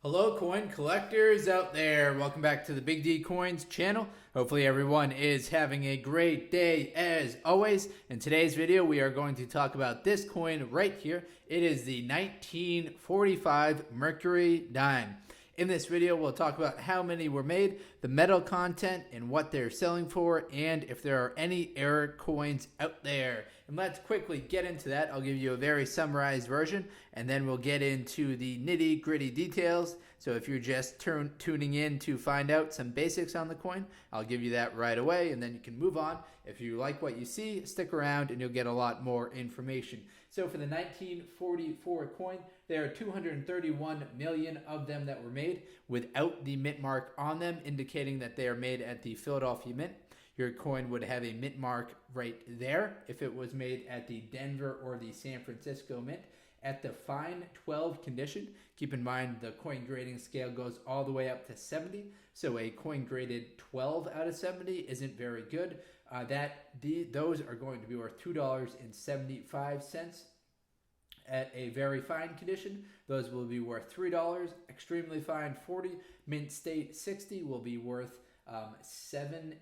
Hello coin collectors out there, welcome back to the Big D Coins channel. Hopefully everyone is having a great day as always. In today's video we are going to talk about this coin right here. It is the 1945 Mercury dime. In this video we'll talk about how many were made, the metal content and what they're selling for, and if there are any error coins out there. And let's quickly get into that. I'll give you a very summarized version and then we'll get into the nitty gritty details. So if you're just tuning in to find out some basics on the coin, I'll give you that right away and then you can move on. If you like what you see, stick around and you'll get a lot more information. So for the 1944 coin, there are 231 million of them that were made without the mint mark on them, indicating that they are made at the Philadelphia Mint. Your coin would have a mint mark right there if it was made at the Denver or the San Francisco Mint. At the fine 12 condition, keep in mind the coin grading scale goes all the way up to 70, so a coin graded 12 out of 70 isn't very good. Those are going to be worth $2.75. At a very fine condition, those will be worth $3. Extremely fine, 40. Mint state 60 will be worth $7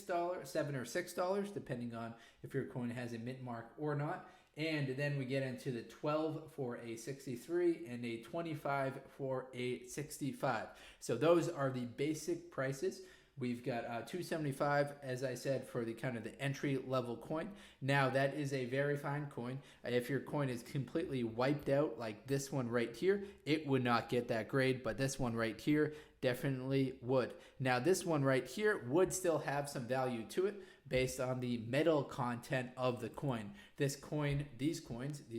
or $6, depending on if your coin has a mint mark or not. And then we get into the 12 for a 63 and a 25 for a 65. So those are the basic prices. We've got $2.75, as I said, for the kind of the entry level coin. Now that is a very fine coin. If your coin is completely wiped out like this one right here, it would not get that grade, but this one right here definitely would. Now this one right here would still have some value to it based on the metal content of the coin. This coin, these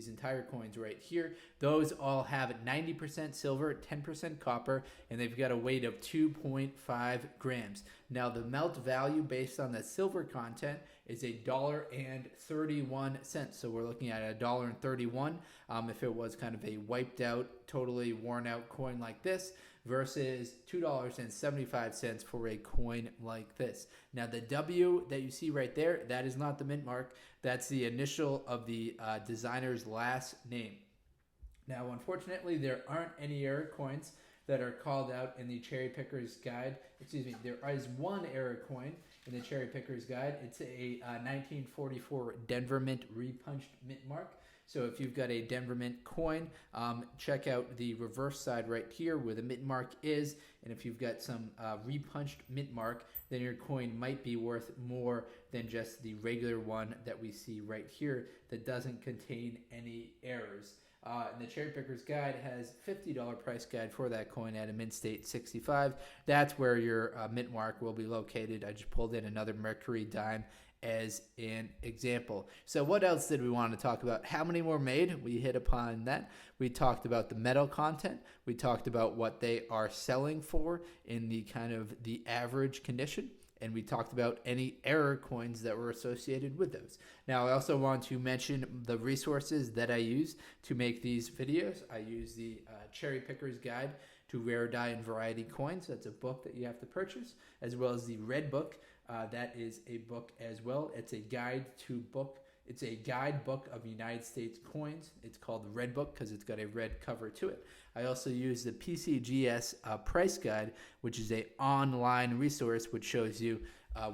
entire coins right here, those all have 90% silver, 10% copper, and they've got a weight of 2.5 grams. Now the melt value based on the silver content is $1.31. So we're looking at $1.31 if it was kind of a wiped out, totally worn out coin like this, versus $2.75 for a coin like this. Now the W that you see right there, that is not the mint mark. That's the initial of the designer's last name. Now unfortunately there aren't any error coins that are called out in the Cherry Picker's Guide. Excuse me, there is one error coin in the Cherry Picker's Guide. It's a 1944 Denver Mint repunched mint mark. So if you've got a Denver Mint coin, check out the reverse side right here where the mint mark is. And if you've got some repunched mint mark, then your coin might be worth more than just the regular one that we see right here that doesn't contain any errors. And the Cherry Picker's Guide has $50 price guide for that coin at a mint state 65. That's where your mint mark will be located. I just pulled in another Mercury dime as an example. So what else did we want to talk about? How many were made? We hit upon that. We talked about the metal content. We talked about what they are selling for in the kind of the average condition. And we talked about any error coins that were associated with those. Now, I also want to mention the resources that I use to make these videos. I use the Cherry Picker's Guide to Rare Die and Variety Coins. That's a book that you have to purchase, as well as the Red Book. That is a book as well. It's a guide book of United States coins. It's called the Red Book because it's got a red cover to it. I also use the PCGS price guide, which is an online resource which shows you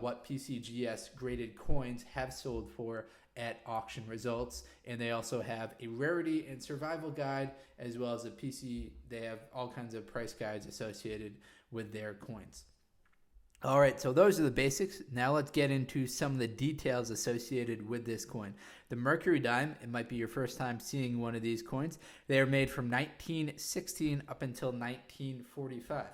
what PCGS graded coins have sold for at auction results. And they also have a rarity and survival guide, as well as they have all kinds of price guides associated with their coins. All right, so those are the basics. Now let's get into some of the details associated with this coin. The Mercury dime, it might be your first time seeing one of these coins. They are made from 1916 up until 1945.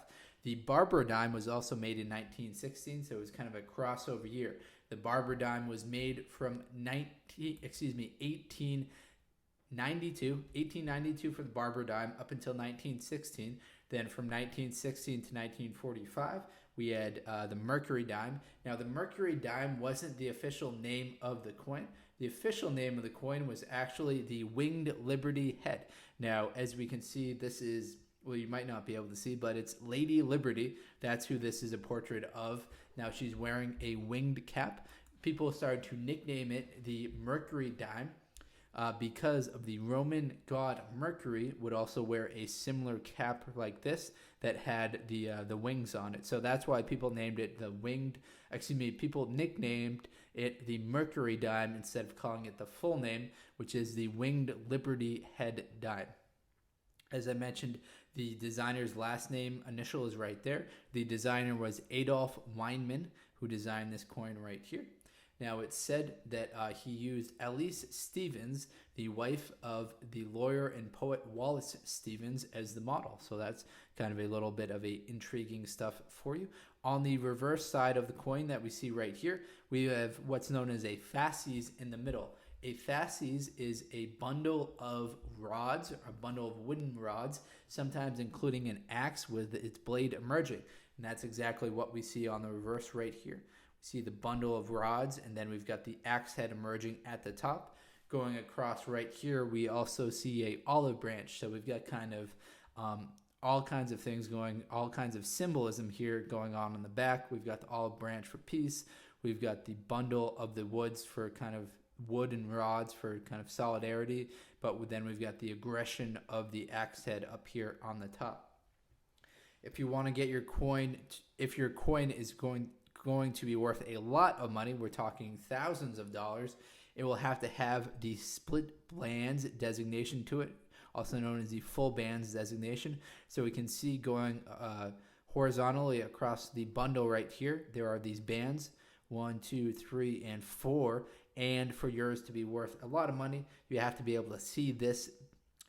The Barber dime was also made in 1916, so it was kind of a crossover year. The Barber dime was made from 1892 for the Barber dime up until 1916. Then from 1916 to 1945, we had the Mercury dime. Now, the Mercury dime wasn't the official name of the coin. The official name of the coin was actually the Winged Liberty head. Now, as we can see, this is, well, you might not be able to see, but it's Lady Liberty. That's who this is a portrait of. Now, she's wearing a winged cap. People started to nickname it the Mercury dime. because of the Roman god Mercury would also wear a similar cap like this that had the wings on it. So that's why people named it people nicknamed it the Mercury dime instead of calling it the full name, which is the Winged Liberty Head dime. As I mentioned, the designer's last name initial is right there. The designer was Adolf Weinman, who designed this coin right here. Now, it's said that he used Elise Stevens, the wife of the lawyer and poet Wallace Stevens, as the model. So that's kind of a little bit of intriguing stuff for you. On the reverse side of the coin that we see right here, we have what's known as a fasces in the middle. A fasces is a bundle of rods, or a bundle of wooden rods, sometimes including an axe with its blade emerging. And that's exactly what we see on the reverse right here. See the bundle of rods, and then we've got the axe head emerging at the top. Going across right here, we also see a olive branch. So we've got kind of all kinds of things going, all kinds of symbolism here going on in the back. We've got the olive branch for peace. We've got the bundle of the woods for kind of wood and rods for kind of solidarity. But then we've got the aggression of the axe head up here on the top. If you want to get your coin, if your coin is going to be worth a lot of money, we're talking thousands of dollars, it will have to have the split bands designation to it, also known as the full bands designation. So we can see going horizontally across the bundle right here, there are these bands, 1, 2, 3, and 4. And for yours to be worth a lot of money, you have to be able to see this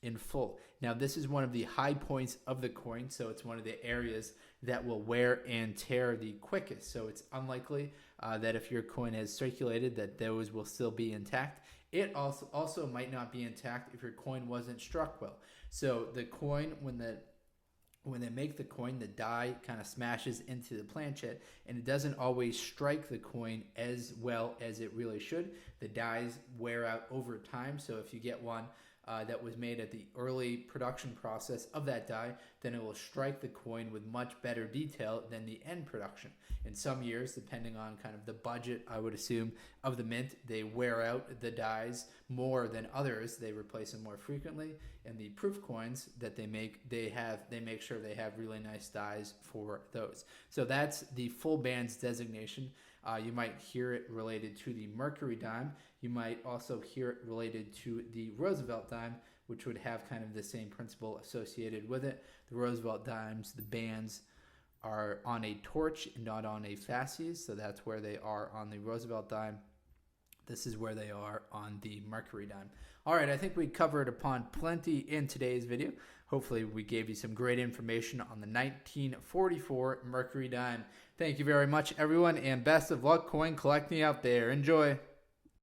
in full. Now, this is one of the high points of the coin, so it's one of the areas that will wear and tear the quickest. So it's unlikely that if your coin has circulated that those will still be intact. It also might not be intact if your coin wasn't struck well. So the coin, when they make the coin, the die kind of smashes into the planchette, and it doesn't always strike the coin as well as it really should. The dies wear out over time, so if you get one that was made at the early production process of that die, then it will strike the coin with much better detail than the end production. In some years, depending on kind of the budget, I would assume, of the mint, they wear out the dies more than others. They replace them more frequently. And the proof coins that they make, they make sure they have really nice dies for those. So that's the full bands designation. You might hear it related to the Mercury dime. You might also hear it related to the Roosevelt dime, which would have kind of the same principle associated with it. The Roosevelt dimes, the bands are on a torch and not on a fasces, so that's where they are on the Roosevelt dime. This is where they are on the Mercury dime. All right, I think we covered upon plenty in today's video. Hopefully we gave you some great information on the 1944 Mercury dime. Thank you very much, everyone, and best of luck coin collecting out there. Enjoy.